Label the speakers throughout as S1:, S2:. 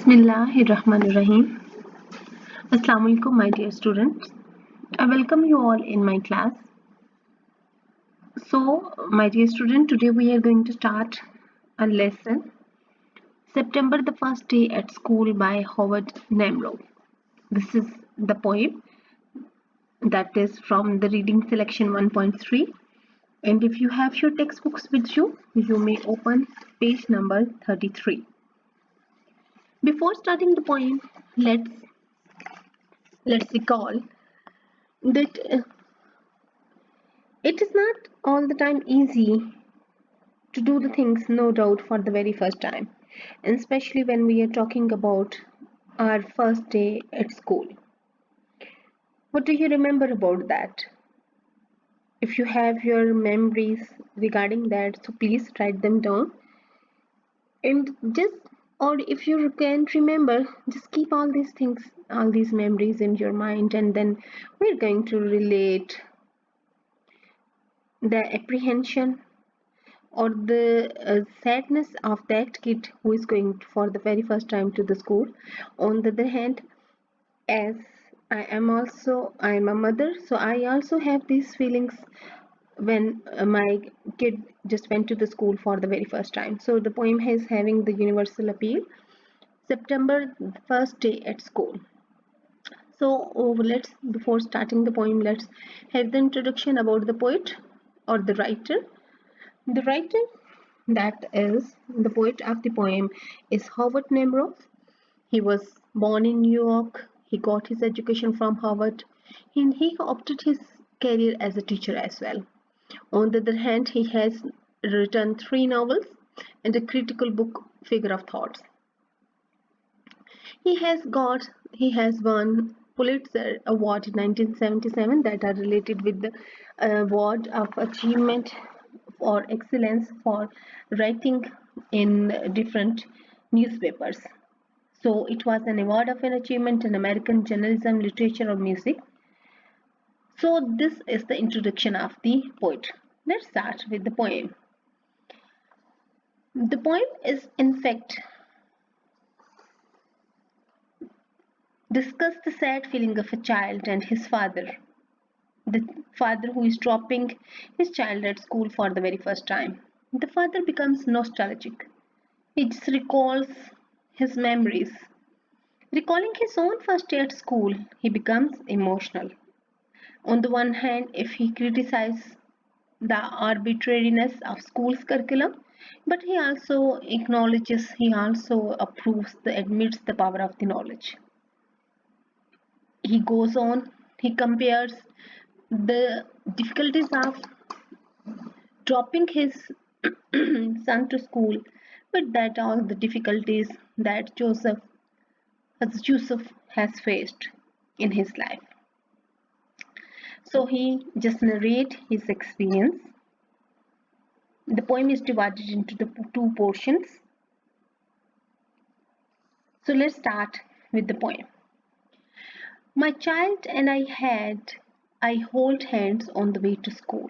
S1: Bismillahirrahmanirrahim. Assalamu alaikum, my dear students. I welcome you all in my class. So, my dear student, today we are going to start a lesson September the First Day at School by Howard Nemro. This is the poem that is from the reading selection 1.3. And if you have your textbooks with you, you may open page number 33. Before starting the poem, let's recall that it is not all the time easy to do the things, no doubt, for the very first time, and especially when we are talking about our first day at school. What do you remember about that? If you have your memories regarding that, so please write them down. And just, or if you can't remember, just keep all these things, all these memories in your mind, and then we're going to relate the apprehension or the sadness of that kid who is going for the very first time to the school. On the other hand, as I am a mother, so I also have these feelings when my kid just went to the school for the very first time. So the poem is having the universal appeal. September first day at school. So let's, before starting the poem, let's have the introduction about the poet or the writer. The writer, that is, the poet of the poem, is Howard Nemro. He was born in New York. He got his education from Harvard, and he opted his career as a teacher as well. On the other hand, he has written 3 novels and a critical book, Figure of Thoughts. He has won Pulitzer Award in 1977 that are related with the award of achievement for excellence for writing in different newspapers. So it was an award of an achievement in American journalism, literature, or music. So this is the introduction of the poet. Let's start with the poem. The poem is in fact discuss the sad feeling of a child and his father. The father who is dropping his child at school for the very first time. The father becomes nostalgic. He just recalls his memories. Recalling his own first day at school, he becomes emotional. On the one hand, if he criticizes the arbitrariness of school's curriculum, but he also acknowledges, he also approves, admits the power of the knowledge. He goes on, he compares the difficulties of dropping his son to school with that all the difficulties that Joseph has faced in his life. So he just narrates his experience. The poem is divided into the 2 portions. So let's start with the poem. My child and I hold hands on the way to school.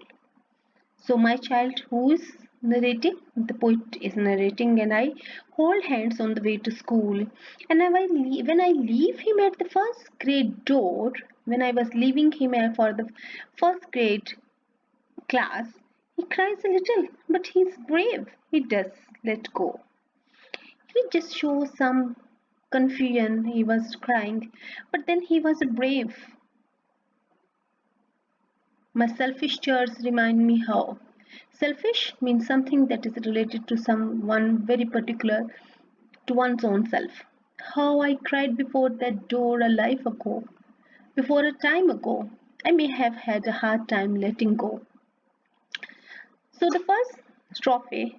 S1: So my child who is narrating, the poet is narrating, and I hold hands on the way to school. And when I leave him at the first grade door, when I was leaving him for the first grade class, he cries a little, but he's brave. He does let go. He just shows some confusion. He was crying, but then he was brave. My selfish tears remind me how. Selfish means something that is related to someone very particular, to one's own self. How I cried before that door a life ago. Before a time ago, I may have had a hard time letting go. So the first strophe,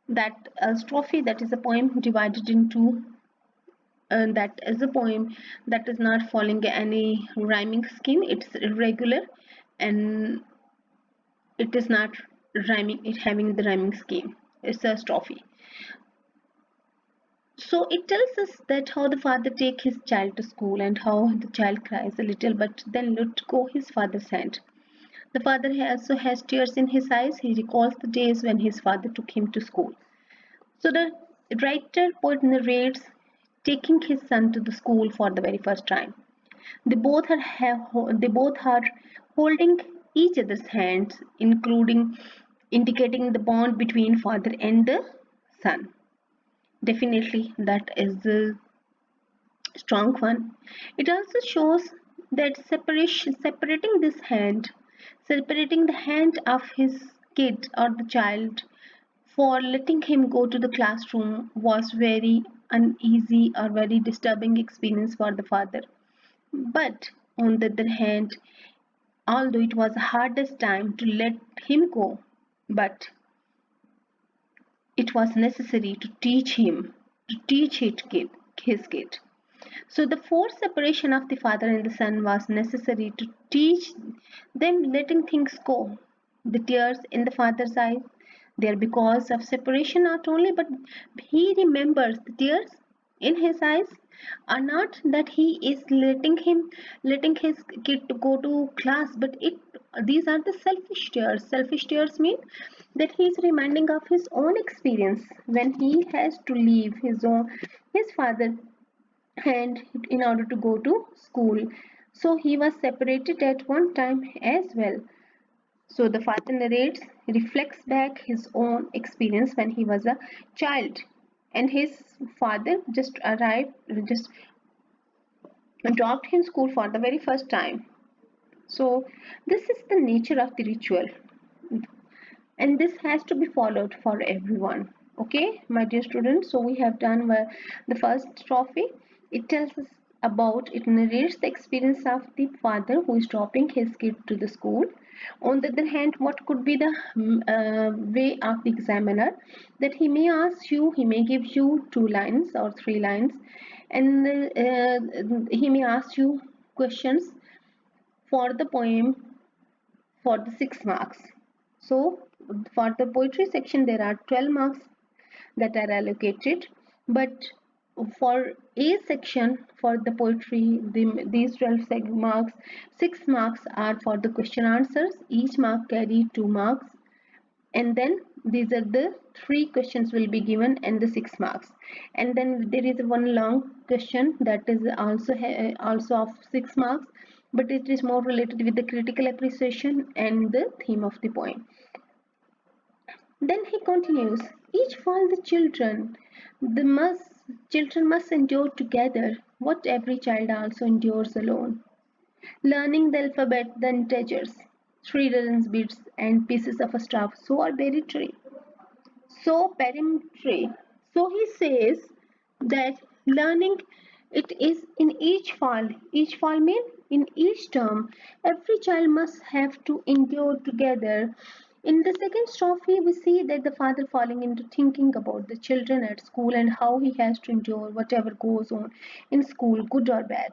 S1: that is a poem divided into, that is a poem that is not following any rhyming scheme. It's irregular and it is not rhyming, it having the rhyming scheme. It's a strophe. So it tells us that how the father take his child to school and how the child cries a little but then let go his father's hand. The father also has tears in his eyes. He recalls the days when his father took him to school. So the writer poet narrates taking his son to the school for the very first time. They both are holding each other's hands, including indicating the bond between father and the son. Definitely, that is the strong one. It also shows that separating the hand of his kid or the child for letting him go to the classroom was very uneasy or very disturbing experience for the father. But on the other hand, although it was the hardest time to let him go, but it was necessary to teach him, to teach his kid. So the forced separation of the father and the son was necessary to teach them letting things go. The tears in the father's eyes, they are because of separation not only, but he remembers the tears in his eyes are not that he is letting his kid to go to class, but it these are the selfish tears. Selfish tears mean that he is reminding of his own experience when he has to leave his father and in order to go to school. So he was separated at one time as well. So the father narrates, reflects back his own experience when he was a child, and his father just dropped him school for the very first time. So this is the nature of the ritual, and this has to be followed for everyone. Okay, my dear students, so we have done the first trophy. It tells us about, it narrates the experience of the father who is dropping his kid to the school. On the other hand, what could be the way of the examiner, that he may ask you, he may give you 2 lines or 3 lines, and he may ask you questions for the poem for the 6 marks. So for the poetry section there are 12 marks that are allocated, but for A section for the poetry, these 12 marks, 6 marks are for the question answers. Each mark carry 2 marks, and then these are the 3 questions will be given and the 6 marks. And then there is one long question that is also of 6 marks, but it is more related with the critical appreciation and the theme of the poem. Then he continues, each fall the children must endure together what every child also endures alone. Learning the alphabet, the integers, 3 dozen bits and pieces of a stuff, so arbitrary, so perimetry. So he says that learning it is in each fall mean in each term, every child must have to endure together. In the second strophe, we see that the father falling into thinking about the children at school and how he has to endure whatever goes on in school, good or bad.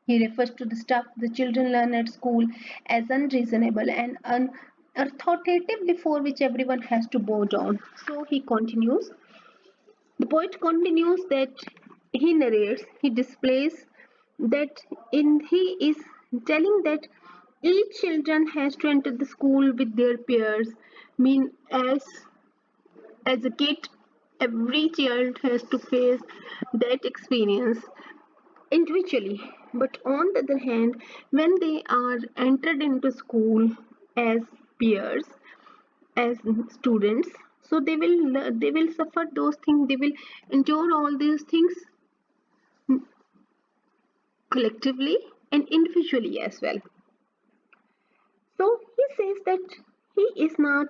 S1: He refers to the stuff the children learn at school as unreasonable and unauthoritative before which everyone has to bow down. So he continues. The poet continues that he narrates, he displays that he is telling that each children has to enter the school with their peers. Mean as a kid, every child has to face that experience individually. But on the other hand, when they are entered into school as peers, as students, so they will suffer those things, they will endure all these things collectively and individually as well. So he says that he is not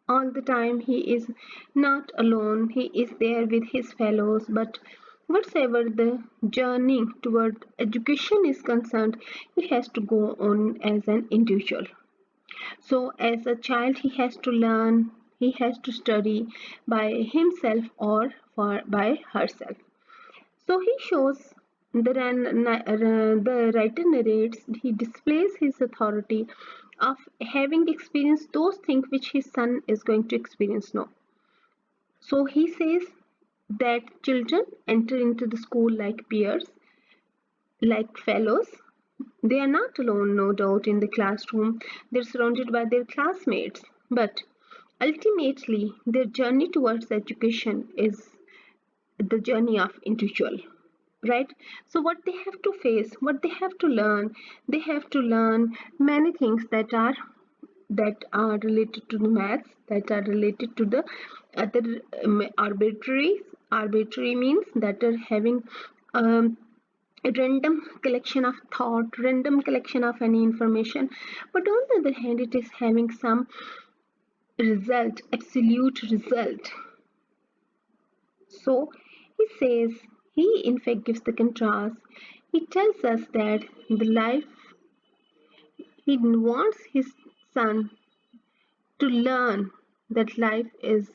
S1: all the time, he is not alone, he is there with his fellows, but whatsoever the journey toward education is concerned, he has to go on as an individual. So as a child, he has to learn, he has to study by himself or by herself. So he shows the writer narrates, he displays his authority of having experienced those things which his son is going to experience now. So he says that children enter into the school like peers, like fellows. They are not alone, no doubt, in the classroom. They're surrounded by their classmates. But ultimately, their journey towards education is the journey of individual, right? So what they have to face, what they have to learn, they have to learn many things that are related to the maths, that are related to the other arbitrary means that are having um, a random collection of thought, random collection of any information. But on the other hand, it is having some result, absolute result. So he says, he in fact gives the contrast. He tells us that the life, he wants his son to learn that life is,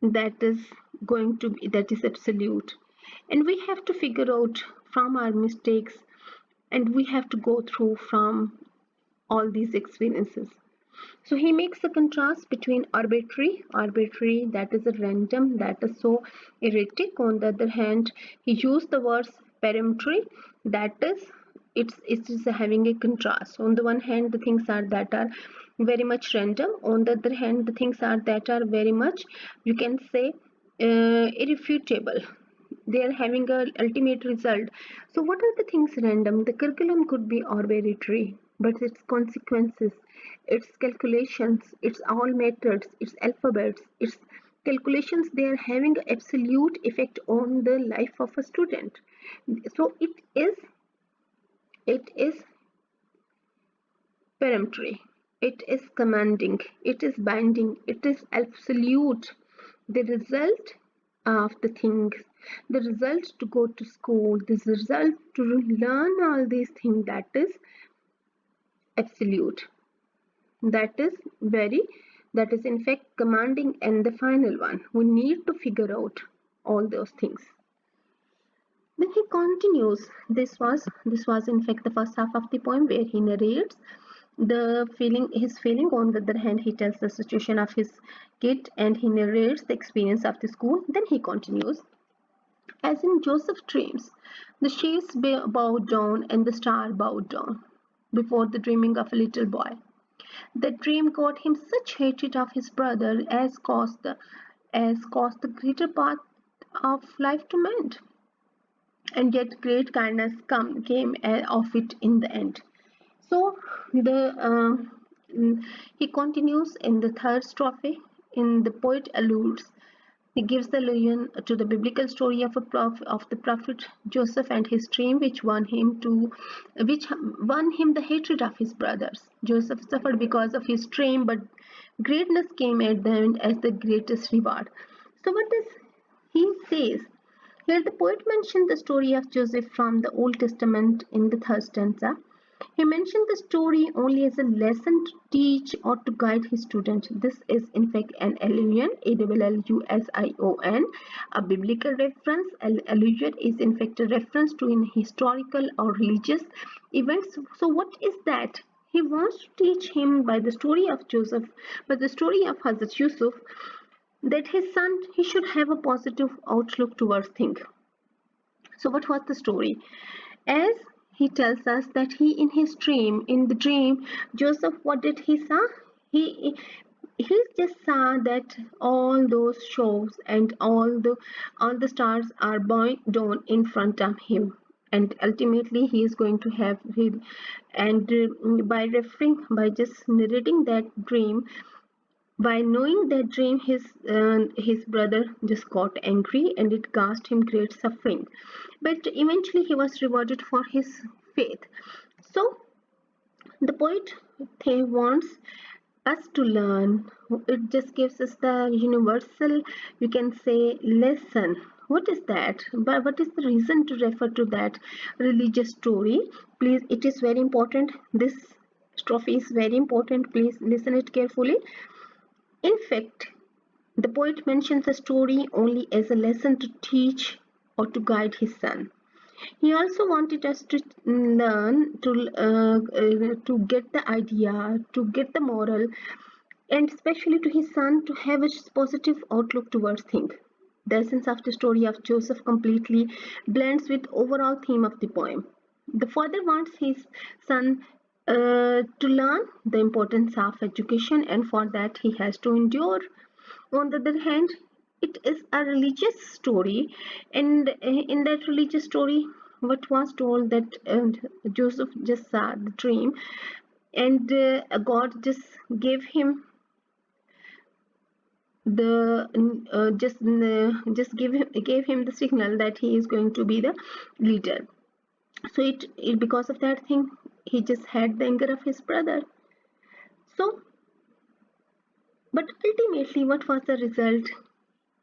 S1: that is going to be, that is absolute, and we have to figure out from our mistakes, and we have to go through from all these experiences. So he makes a contrast between arbitrary, that is a random, that is so erratic. On the other hand, he used the words peremptory, that is, it's having a contrast. On the one hand, the things are that are very much random. On the other hand, the things are that are very much, you can say, irrefutable. They are having a ultimate result. So what are the things random? The curriculum could be arbitrary, but its consequences, its calculations, its all methods, its alphabets, its calculations, they are having absolute effect on the life of a student. So it is peremptory, it is commanding, it is binding, it is absolute. The result of the things, the result to go to school, this result to learn all these things, that is absolute, that is very, that is in fact commanding. And the final one, we need to figure out all those things. Then he continues. This was in fact the first half of the poem, where he narrates the feeling, his feeling. On the other hand, he tells the situation of his kid, and he narrates the experience of the school. Then he continues. As in Joseph dreams, the shades bowed down and the star bowed down before the dreaming of a little boy. That dream got him such hatred of his brother as caused the greater part of life to mend, and yet great kindness came of it in the end. So the he continues in the third strophe. In the poet alludes, he gives the allusion to the biblical story of the prophet Joseph and his dream, which won him the hatred of his brothers. Joseph suffered because of his dream, but greatness came at the end as the greatest reward. So what does he says? Here the poet mentioned the story of Joseph from the Old Testament in the third stanza. He mentioned the story only as a lesson to teach or to guide his student. This is in fact an allusion, allusion, a biblical reference. Allusion is in fact a reference to an historical or religious events. So what is that? He wants to teach him by the story of Joseph, by the story of Hazrat Yusuf, that his son, he should have a positive outlook towards things. So what was the story? As he tells us that he in the dream, Joseph, what did he saw? He he just saw that all those shows and all the stars are bowing down in front of him, and ultimately he is going to have him. And by just narrating that dream, by knowing that dream, his brother just got angry, and it caused him great suffering. But eventually, he was rewarded for his faith. So, the poet wants us to learn. It just gives us the universal, you can say, lesson. What is that? But what is the reason to refer to that religious story? Please, it is very important. This strophe is very important. Please listen it carefully. In fact, the poet mentions the story only as a lesson to teach or to guide his son. He also wanted us to learn, to get the idea, to get the moral, and especially to his son to have a positive outlook towards things. The essence of the story of Joseph completely blends with overall theme of the poem. The father wants his son to learn the importance of education, and for that he has to endure. On the other hand, it is a religious story, and in that religious story, what was told that Joseph just saw the dream, and God just gave him the just gave him the signal that he is going to be the leader. So it because of that thing, he just had the anger of his brother. So, but ultimately, what was the result?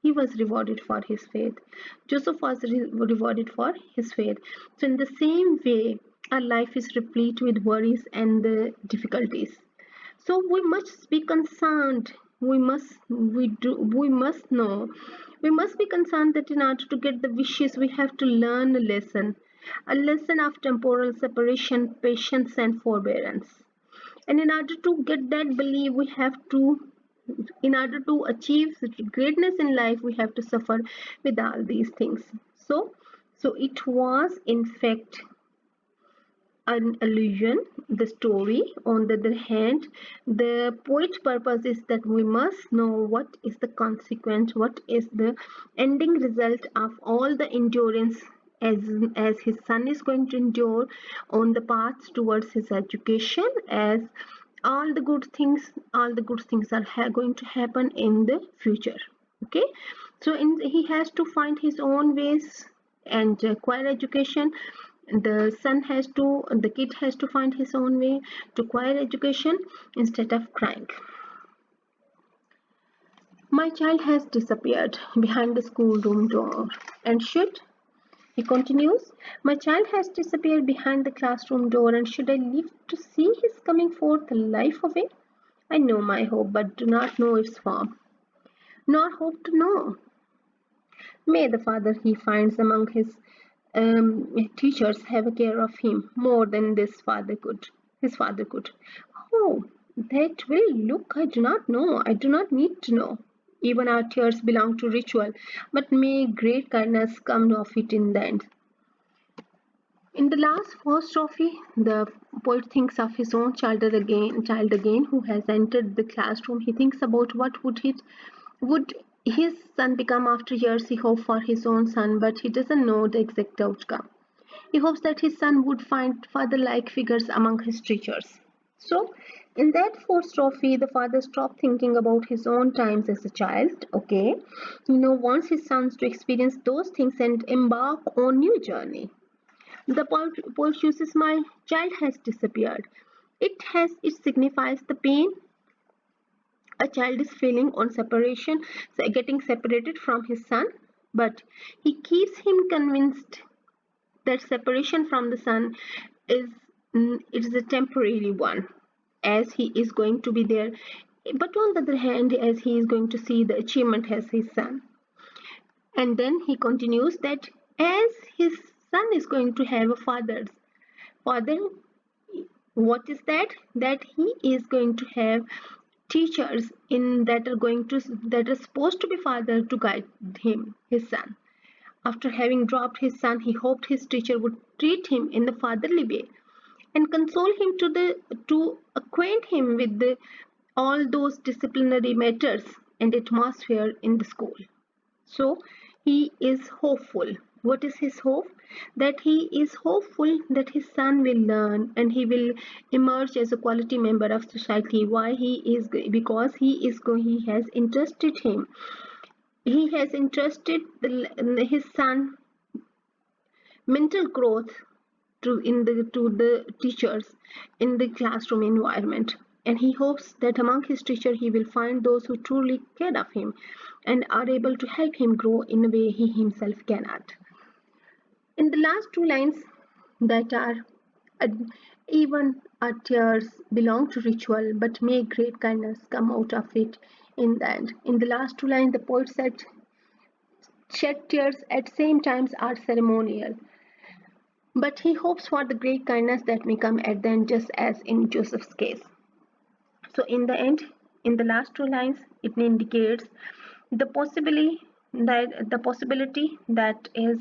S1: He was rewarded for his faith. Joseph was rewarded for his faith. So, in the same way, our life is replete with worries and difficulties. So, we must be concerned. We must know. We must be concerned that in order to get the wishes, we have to learn a lesson of temporal separation, patience, and forbearance. And in order to get that belief, we have to, in order to achieve greatness in life, we have to suffer with all these things. So it was in fact an illusion, the story. On the other hand, the poet's purpose is that we must know what is the consequence, what is the ending result of all the endurance, as his son is going to endure on the path towards his education, as all the good things are going to happen in the future. Okay, so he has to find his own ways and acquire education. The kid has to find his own way to acquire education instead of crying. My child has disappeared behind the schoolroom door, and should he continues, my child has disappeared behind the classroom door, and should I live to see his coming forth life away? I know my hope, but do not know its form, nor hope to know. May the father he finds among his teachers have a care of him more than his father could. Oh, that will look, I do not know, I do not need to know. Even our tears belong to ritual, but may great kindness come of it in the end. In the last first trophy, the poet thinks of his own child again, who has entered the classroom. He thinks about what would his son become after years. He hopes for his own son, but he doesn't know the exact outcome. He hopes that his son would find father-like figures among his teachers. So, in that fourth trophy, the father stopped thinking about his own times as a child. Okay, wants his sons to experience those things and embark on new journey. The poet chooses my child has disappeared. It signifies the pain a child is feeling on separation, so getting separated from his son, but he keeps him convinced that separation from the son is it is a temporary one, as he is going to be there. But on the other hand, as he is going to see the achievement as his son, and then he continues that as his son is going to have a father, what is that? That he is going to have teachers in that are supposed to be father to guide him, his son. After having dropped his son, he hoped his teacher would treat him in the fatherly way and console him to acquaint him with all those disciplinary matters and atmosphere in the school. So he is hopeful. What is his hope? That he is hopeful that his son will learn and he will emerge as a quality member of society. Why he is because he has entrusted him. He has entrusted his son mental growth to the teachers in the classroom environment, and he hopes that among his teachers he will find those who truly care of him and are able to help him grow in a way he himself cannot. In the last two lines, that are uh, even our tears belong to ritual, but may great kindness come out of it in the end. In the last two lines, the poet said, shed tears at same times are ceremonial, but he hopes for the great kindness that may come at the end, just as in Joseph's case. So, in the end, in the last two lines, it indicates the possibility that is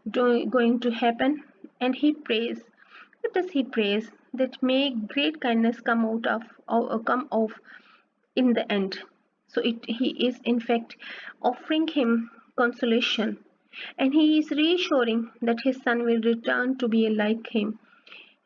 S1: going to happen, and he prays. What does he prays? That may great kindness come out of come off in the end. So he is in fact offering him consolation, and he is reassuring that his son will return to be like him.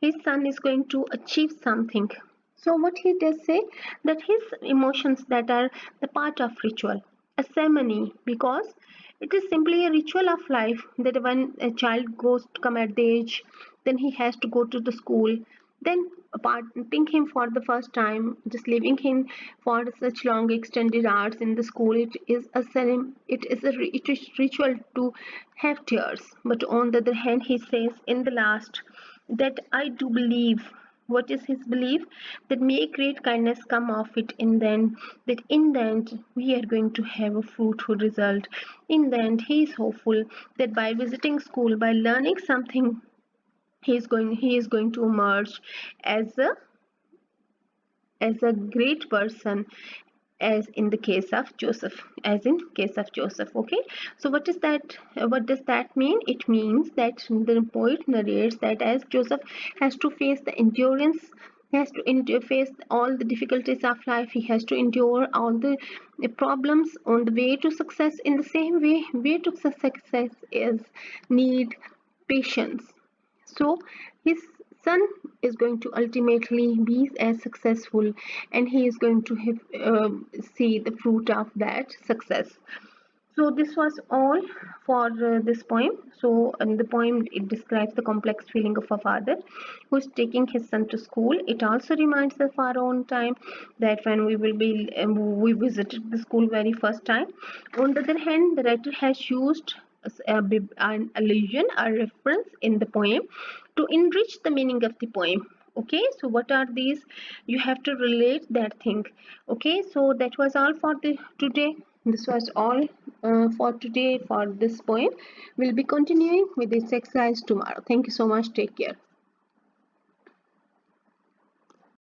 S1: His son is going to achieve something. So what he does say, that his emotions that are the part of ritual, a ceremony, because it is simply a ritual of life, that when a child goes to come at the age, then he has to go to the school, then parting him for the first time, just leaving him for such long extended hours in the school, it is a it is ritual to have tears. But on the other hand, he says in the last that I do believe. What is his belief? That may great kindness come of it in the end, that in the end we are going to have a fruitful result. In the end, he is hopeful that by visiting school, by learning something, he is going to emerge as a great person, as in the case of Joseph, as in case of Joseph. Okay, so what is that, what does that mean? It means that the poet narrates that as Joseph has to face the endurance, he has to face all the difficulties of life, he has to endure all the problems on the way to success. In the same way to success is need patience. So his son is going to ultimately be as successful, and he is going to have, see the fruit of that success. So this was all for this poem. So the poem, it describes the complex feeling of a father who is taking his son to school. It also reminds us of our own time, that when we visited the school very first time. On the other hand, the writer has used an allusion, a reference in the poem to enrich the meaning of the poem. Okay, so what are these? You have to relate that thing. Okay, so that was all for the today. This was all for today for this poem. We'll be continuing with this exercise tomorrow. Thank you so much. Take care.